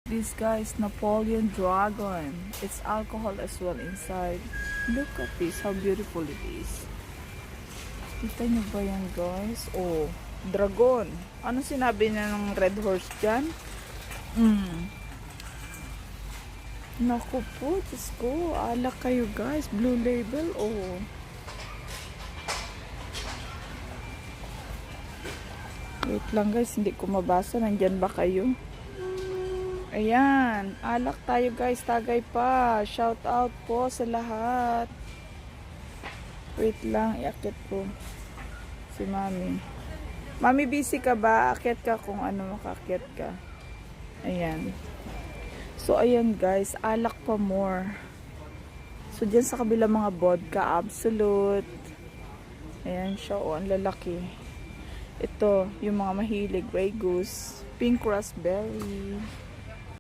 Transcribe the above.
This guys, Napoleon Dragon. It's alcohol as well inside. Look at this, how beautiful it is. Kita nyo ba yan guys? Oh, dragon. Ano sinabi niya ng red horse dyan? Naku po, Diyos ko. Alak kayo guys. Blue label, oh. Wait lang guys, hindi ko mabasa. Nandyan ba kayo? Ayan, alak tayo guys, tagay pa. Shout out po sa lahat. Wait lang, iakit po si Mami. Mami, busy ka ba? Akit ka kung ano makakit ka. Ayan. So, ayan guys, alak pa more. So, dyan sa kabila mga vodka, Absolute. Ayan siya, oh, ang lalaki. Ito, yung mga mahilig, Grey Goose, Pink Raspberry.